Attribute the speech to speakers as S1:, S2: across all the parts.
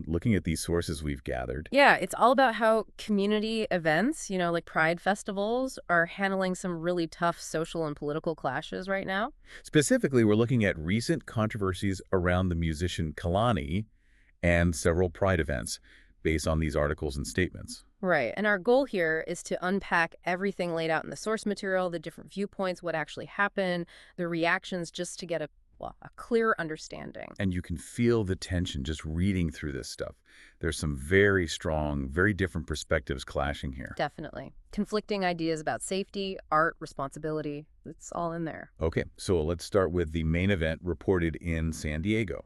S1: Looking at these sources we've gathered.
S2: Yeah, it's all about how community events, like Pride festivals, are handling some really tough social and political clashes right now.
S1: Specifically, we're looking at recent controversies around the musician Kehlani and several Pride events based on these articles and statements.
S2: Right. And our goal here is to unpack everything laid out in the source material, the different viewpoints, what actually happened, the reactions, just to get a clear understanding.
S1: And you can feel the tension just reading through this stuff. There's some very strong, very different perspectives clashing here.
S2: Definitely. Conflicting ideas about safety, art, responsibility, it's all in there.
S1: Okay, so let's start with the main event reported in San Diego.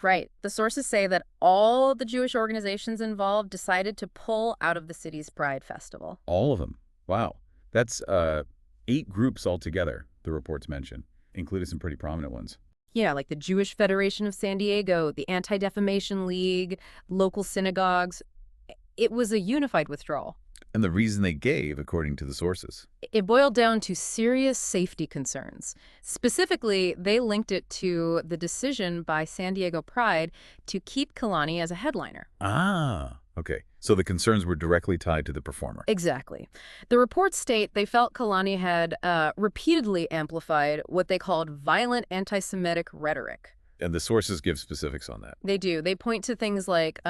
S2: Right. The sources say that all the Jewish organizations involved decided to pull out of the city's Pride Festival.
S1: All of them. Wow. That's 8 groups altogether, the reports mention, including some pretty prominent ones.
S2: Yeah, like the Jewish Federation of San Diego, the Anti-Defamation League, local synagogues. It was a unified withdrawal.
S1: And the reason they gave, according to the sources.
S2: It boiled down to serious safety concerns. Specifically, they linked it to the decision by San Diego Pride to keep Kehlani as a headliner.
S1: Ah, okay. So the concerns were directly tied to the performer.
S2: Exactly. The reports state they felt Kehlani had repeatedly amplified what they called violent anti-Semitic rhetoric.
S1: And the sources give specifics on that.
S2: They do. They point to things like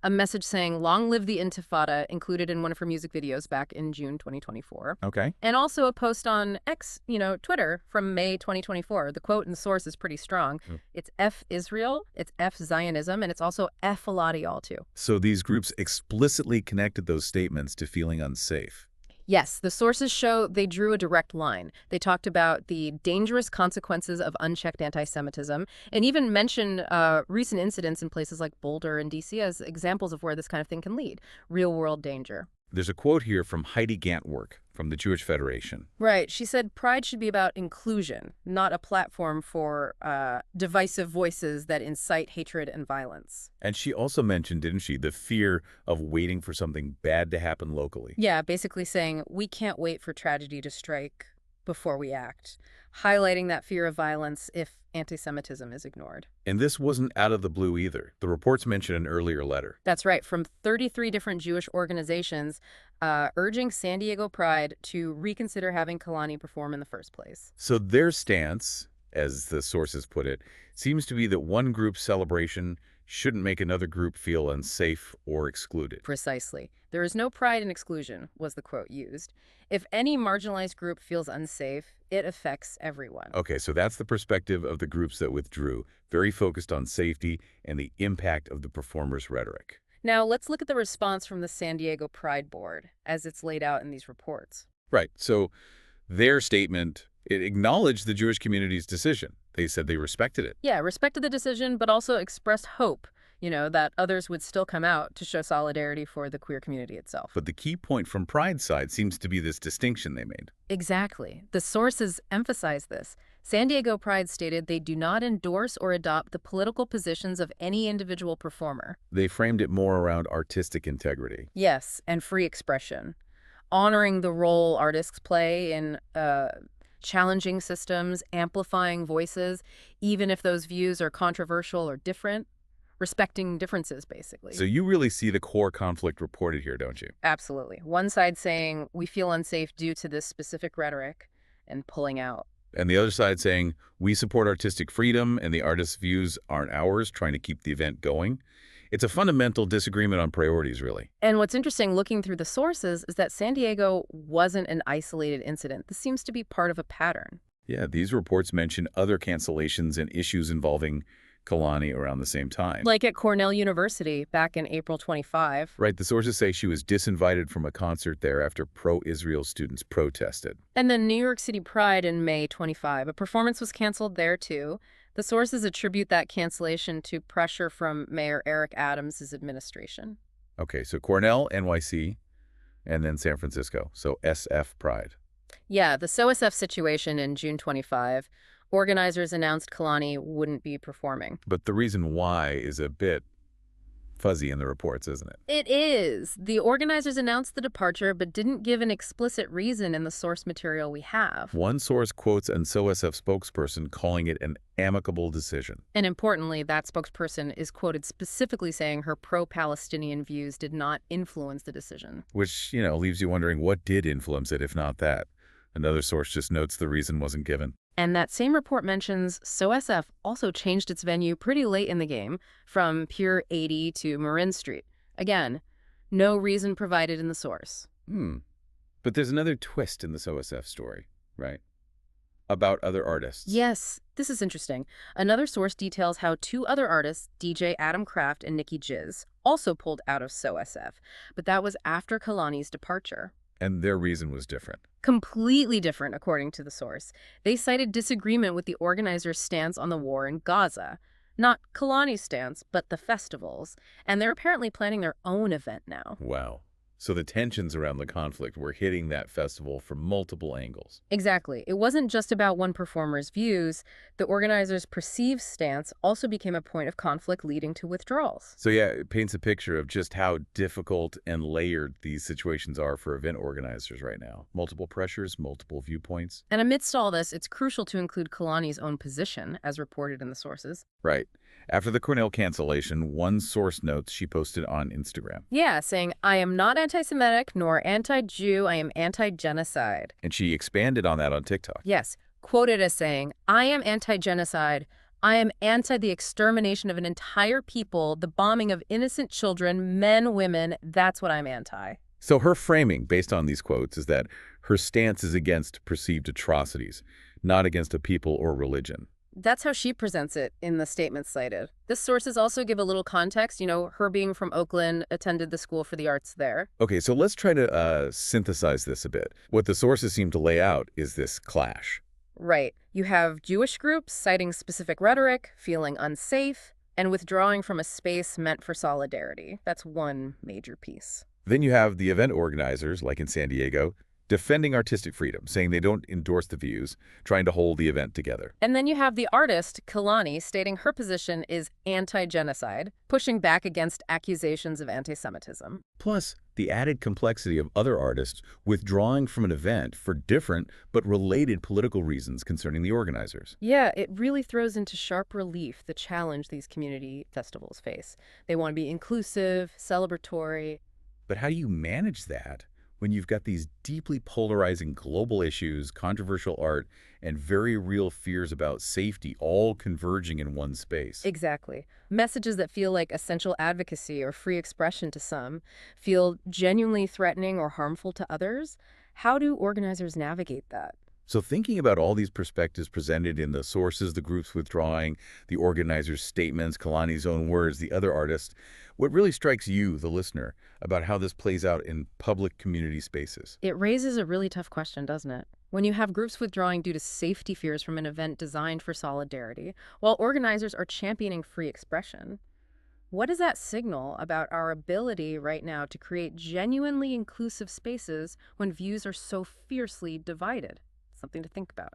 S2: a message saying, "Long live the Intifada," included in one of her music videos back in June 2024.
S1: Okay.
S2: And also a post on X, Twitter, from May 2024. The quote in the source is pretty strong. It's F Israel, it's F Zionism, and it's also F Eladiol too.
S1: So these groups explicitly connected those statements to feeling unsafe.
S2: Yes, the sources show they drew a direct line. They talked about the dangerous consequences of unchecked anti-Semitism and even mentioned recent incidents in places like Boulder and D.C. as examples of where this kind of thing can lead. Real-world danger.
S1: There's a quote here from Heidi Gantwerk from the Jewish Federation.
S2: Right. She said pride should be about inclusion, not a platform for divisive voices that incite hatred and violence.
S1: And she also mentioned, didn't she, the fear of waiting for something bad to happen locally.
S2: Yeah, basically saying we can't wait for tragedy to strike before we act, highlighting that fear of violence if anti-Semitism is ignored.
S1: And this wasn't out of the blue either. The reports mentioned an earlier letter.
S2: That's right, from 33 different Jewish organizations urging San Diego Pride to reconsider having Kehlani perform in the first place.
S1: So their stance, as the sources put it, seems to be that one group's celebration shouldn't make another group feel unsafe or excluded.
S2: Precisely. There is no pride in exclusion, was the quote used. If any marginalized group feels unsafe, it affects everyone.
S1: Okay, so that's the perspective of the groups that withdrew, very focused on safety and the impact of the performer's rhetoric.
S2: Now, let's look at the response from the San Diego Pride Board, as it's laid out in these reports.
S1: Right, so their statement, it acknowledged the Jewish community's decision. They said they respected it.
S2: Yeah, respected the decision, but also expressed hope, that others would still come out to show solidarity for the queer community itself.
S1: But the key point from Pride's side seems to be this distinction they made.
S2: Exactly. The sources emphasize this. San Diego Pride stated they do not endorse or adopt the political positions of any individual performer.
S1: They framed it more around artistic integrity.
S2: Yes, and free expression. Honoring the role artists play in challenging systems, amplifying voices, even if those views are controversial or different. Respecting differences, basically.
S1: So you really see the core conflict reported here, don't you?
S2: Absolutely. One side saying, we feel unsafe due to this specific rhetoric, and pulling out.
S1: And the other side saying, we support artistic freedom and the artist's views aren't ours, trying to keep the event going. It's a fundamental disagreement on priorities, really.
S2: And what's interesting looking through the sources is that San Diego wasn't an isolated incident. This seems to be part of a pattern.
S1: Yeah, these reports mention other cancellations and issues involving Kehlani around the same time.
S2: Like at Cornell University back in April 25.
S1: Right, the sources say she was disinvited from a concert there after pro-Israel students protested.
S2: And then New York City Pride in May 25. A performance was canceled there too. The sources attribute that cancellation to pressure from Mayor Eric Adams' administration.
S1: Okay, so Cornell, NYC, and then San Francisco, so SF Pride.
S2: Yeah, the SoSF situation in June 25. Organizers announced Kehlani wouldn't be performing.
S1: But the reason why is a bit fuzzy in the reports, isn't it?
S2: It is. The organizers announced the departure but didn't give an explicit reason in the source material we have.
S1: One source quotes an SoSF spokesperson calling it an amicable decision.
S2: And importantly, that spokesperson is quoted specifically saying her pro-Palestinian views did not influence the decision.
S1: Which, leaves you wondering what did influence it, if not that. Another source just notes the reason wasn't given.
S2: And that same report mentions SoSF also changed its venue pretty late in the game, from Pier 80 to Marin Street. Again, no reason provided in the source.
S1: But there's another twist in the SoSF story, right? About other artists.
S2: Yes, this is interesting. Another source details how two other artists, DJ Adam Kraft and Nikki Jizz, also pulled out of SoSF, but that was after Kehlani's departure.
S1: And their reason was different.
S2: Completely different, according to the source. They cited disagreement with the organizers' stance on the war in Gaza. Not Kehlani's stance, but the festival's. And they're apparently planning their own event now.
S1: Wow. So the tensions around the conflict were hitting that festival from multiple angles.
S2: Exactly. It wasn't just about one performer's views. The organizers' perceived stance also became a point of conflict leading to withdrawals.
S1: So yeah, it paints a picture of just how difficult and layered these situations are for event organizers right now. Multiple pressures, multiple viewpoints.
S2: And amidst all this, it's crucial to include Kehlani's own position, as reported in the sources.
S1: Right. After the Cornell cancellation, one source notes she posted on Instagram.
S2: Yeah, saying, "I am not anti-Semitic nor anti-Jew, I am anti-genocide."
S1: And she expanded on that on TikTok.
S2: Yes, quoted as saying, "I am anti-genocide. I am anti the extermination of an entire people, the bombing of innocent children, men, women. That's what I'm anti."
S1: So her framing, based on these quotes, is that her stance is against perceived atrocities, not against a people or religion.
S2: That's how she presents it in the statements cited. The sources also give a little context. Her being from Oakland, attended the School for the Arts there.
S1: Okay, so let's try to synthesize this a bit. What the sources seem to lay out is this clash.
S2: Right. You have Jewish groups citing specific rhetoric, feeling unsafe, and withdrawing from a space meant for solidarity. That's one major piece.
S1: Then you have the event organizers, like in San Diego, defending artistic freedom, saying they don't endorse the views, trying to hold the event together.
S2: And then you have the artist, Kehlani, stating her position is anti-genocide, pushing back against accusations of anti-Semitism.
S1: Plus, the added complexity of other artists withdrawing from an event for different but related political reasons concerning the organizers.
S2: Yeah, it really throws into sharp relief the challenge these community festivals face. They want to be inclusive, celebratory.
S1: But how do you manage that when you've got these deeply polarizing global issues, controversial art, and very real fears about safety all converging in one space?
S2: Exactly. Messages that feel like essential advocacy or free expression to some feel genuinely threatening or harmful to others. How do organizers navigate that?
S1: So thinking about all these perspectives presented in the sources, the groups withdrawing, the organizers' statements, Kehlani's own words, the other artists, what really strikes you, the listener, about how this plays out in public community spaces?
S2: It raises a really tough question, doesn't it? When you have groups withdrawing due to safety fears from an event designed for solidarity, while organizers are championing free expression, what does that signal about our ability right now to create genuinely inclusive spaces when views are so fiercely divided? Something to think about.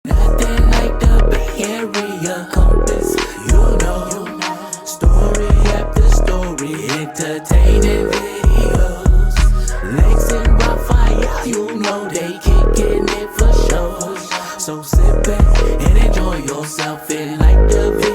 S3: Nothing like the Bay Area compass, story after story, entertaining videos, legs and rough fire, they kicking it for shows. So sit back and enjoy yourself and like the video.